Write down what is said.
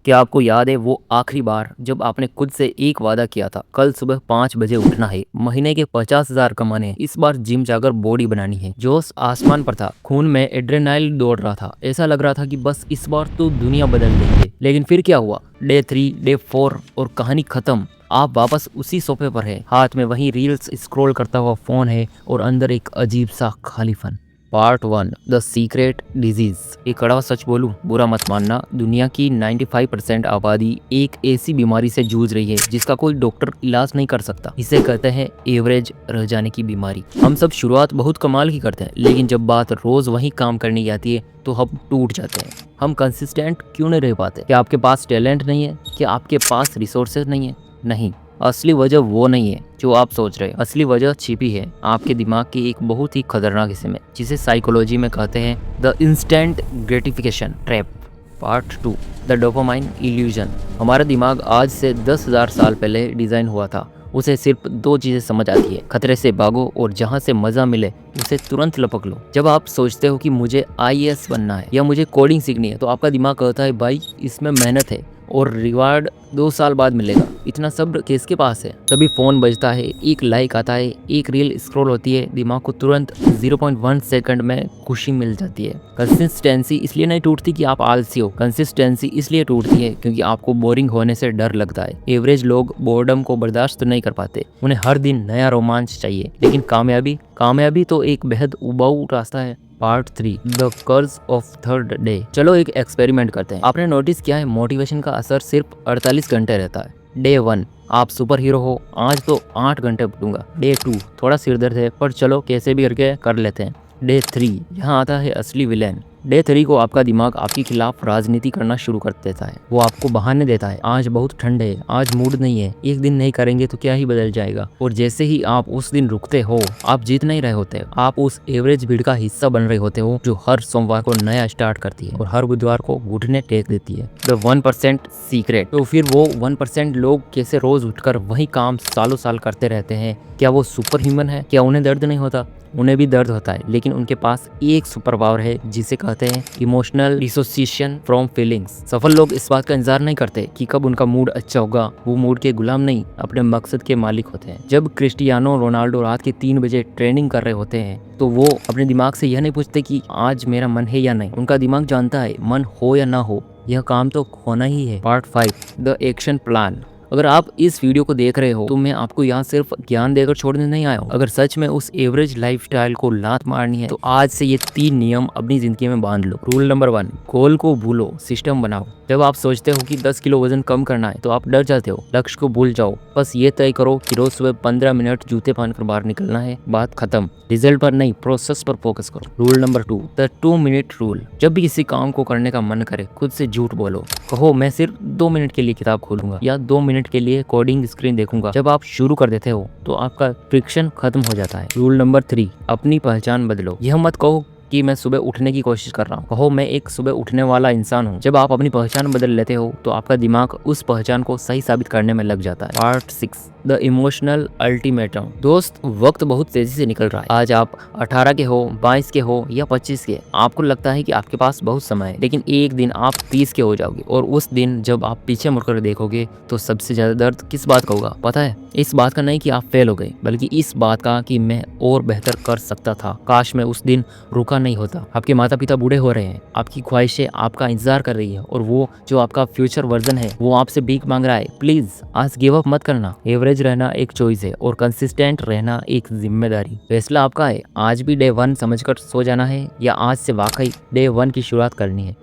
क्या आपको याद है वो आखिरी बार जब आपने खुद से एक वादा किया था, कल सुबह 5 बजे उठना है, महीने के 50,000 कमाने हैं, इस बार जिम जाकर बॉडी बनानी है। जोश आसमान पर था, खून में एड्रेनालिन दौड़ रहा था। ऐसा लग रहा था कि बस इस बार तो दुनिया बदल देंगे। लेकिन फिर क्या हुआ? डे 3, डे 4 और कहानी खत्म। आप वापस उसी सोफे पर है, हाथ में वही रील्स स्क्रॉल करता हुआ फोन है और अंदर एक अजीब सा खालीपन। Part 1, the secret disease. एक कड़वा सच बोलूं, बुरा मत मानना, दुनिया की 95% आबादी एक ऐसी बीमारी से जूझ रही है जिसका कोई डॉक्टर इलाज नहीं कर सकता। इसे कहते हैं एवरेज रह जाने की बीमारी। हम सब शुरुआत बहुत कमाल की करते हैं, लेकिन जब बात रोज वही काम करने की आती है तो हम टूट जाते हैं। हम कंसिस्टेंट क्यों नहीं रह पाते? क्या आपके पास टैलेंट नहीं है? क्या आपके पास रिसोर्सेज नहीं है? नहीं, असली वजह वो नहीं है जो आप सोच रहे हैं। असली वजह छिपी है आपके दिमाग की एक बहुत ही खतरनाक हिस्से में, जिसे साइकोलॉजी में कहते हैं the instant gratification trap. Part 2, the dopamine illusion. हमारा दिमाग आज से 10,000 साल पहले डिजाइन हुआ था। उसे सिर्फ दो चीजें समझ आती है, खतरे से भागो और जहां से मजा मिले उसे तुरंत लपक लो। जब आप सोचते हो कि मुझे आईएएस बनना है या मुझे कोडिंग सीखनी है, तो आपका दिमाग कहता है भाई इसमें मेहनत है और रिवार्ड 2 साल बाद मिलेगा। इतना सब्र किसके पास है? तभी फोन बजता है, एक लाइक आता है, एक रील स्क्रॉल होती है, दिमाग को तुरंत 0.1 सेकंड में खुशी मिल जाती है। कंसिस्टेंसी इसलिए नहीं टूटती कि आप आलसी हो, कंसिस्टेंसी इसलिए टूटती है क्योंकि आपको बोरिंग होने से डर लगता है। एवरेज लोग बोर्डम को बर्दाश्त नहीं कर पाते, उन्हें हर दिन नया रोमांच चाहिए। लेकिन कामयाबी तो एक बेहद उबाऊ रास्ता है। पार्ट 3, द कर्ज ऑफ थर्ड डे। चलो एक एक्सपेरिमेंट करते हैं। आपने नोटिस किया है मोटिवेशन का असर सिर्फ 48 घंटे रहता है। डे 1, आप सुपर हीरो हो, आज तो 8 घंटे पढ़ूंगा। डे 2, थोड़ा सिरदर्द है पर चलो कैसे भी करके कर लेते हैं। डे 3, यहाँ आता है असली विलेन। डे 3 को आपका दिमाग आपके खिलाफ राजनीति करना शुरू कर देता है। वो आपको बहाने देता है, आज बहुत ठंड है, आज मूड नहीं है, एक दिन नहीं करेंगे तो क्या ही बदल जाएगा। और जैसे ही आप उस दिन रुकते हो, आप जीत नहीं रहे होते, आप उस एवरेज भीड़ का हिस्सा बन रहे होते हो जो हर सोमवार को नया स्टार्ट करती है और हर बुधवार को घुटने टेक देती है। The 1% secret. तो फिर वो 1% लोग कैसे रोज उठकर वही काम सालों साल करते रहते हैं? क्या वो सुपर ह्यूमन है? क्या उन्हें दर्द नहीं होता? उन्हें भी दर्द होता है, लेकिन उनके पास एक सुपर पावर है जिसे कहते हैं इमोशनल डिसोसिएशन फ्रॉम फीलिंग्स। सफल लोग इस बात का इंतजार नहीं करते कि कब उनका मूड अच्छा होगा, वो मूड के गुलाम नहीं, अपने मकसद के मालिक होते हैं। जब क्रिस्टियानो रोनाल्डो रात के 3 बजे ट्रेनिंग कर रहे होते हैं तो वो अपने दिमाग से यह नहीं पूछते कि आज मेरा मन है या नहीं। उनका दिमाग जानता है मन हो या ना हो, यह काम तो होना ही है। Part 5, the action plan. अगर आप इस वीडियो को देख रहे हो तो मैं आपको यहाँ सिर्फ ज्ञान देकर छोड़ने नहीं आया हूँ। अगर सच में उस एवरेज लाइफस्टाइल को लात मारनी है तो आज से ये 3 नियम अपनी जिंदगी में बांध लो। रूल नंबर 1, गोल को भूलो, सिस्टम बनाओ। जब आप सोचते हो कि 10 किलो वजन कम करना है तो आप डर जाते हो। लक्ष्य को भूल जाओ, बस ये तय करो कि रोज सुबह 15 मिनट जूते पहनकर बाहर निकलना है, बात खत्म। रिजल्ट पर नहीं, प्रोसेस पर फोकस करो। Rule number 2, the 2 minute rule. जब भी किसी काम को करने का मन करे, खुद से झूठ बोलो। कहो मैं सिर्फ 2 मिनट के लिए किताब खोलूंगा या 2 मिनट के लिए कोडिंग स्क्रीन देखूंगा। जब आप शुरू कर देते हो तो आपका फ्रिक्शन खत्म हो जाता है। रूल नंबर 3, अपनी पहचान बदलो। यह मत कहो कि मैं सुबह उठने की कोशिश कर रहा हूँ, कहो मैं एक सुबह उठने वाला इंसान हूँ। जब आप अपनी पहचान बदल लेते हो तो आपका दिमाग उस पहचान को सही साबित करने में लग जाता है। Part 6, the emotional ultimatum. दोस्त, वक्त बहुत तेजी से निकल रहा है। आज आप 18 के हो, 22 के हो या 25 के। आपको लगता है कि आपके पास बहुत समय है, लेकिन एक दिन आप 30 के हो जाओगे और उस दिन जब आप पीछे मुड़कर देखोगे तो सबसे ज्यादा दर्द किस बात का होगा पता है? इस बात का नहीं कि आप फेल हो गए, बल्कि इस बात का कि मैं और बेहतर कर सकता था, काश मैं उस दिन रुका नहीं होता। आपके माता पिता बूढ़े हो रहे हैं, आपकी ख्वाहिशें आपका इंतजार कर रही है और वो जो आपका फ्यूचर वर्जन है वो आपसे भीख मांग रहा है। प्लीज आज गिव अप मत करना। एवरेज रहना एक चॉइस है और कंसिस्टेंट रहना एक जिम्मेदारी। फैसला आपका है, आज भी डे 1 समझकर सो जाना है या आज से वाकई डे 1 की शुरुआत करनी है।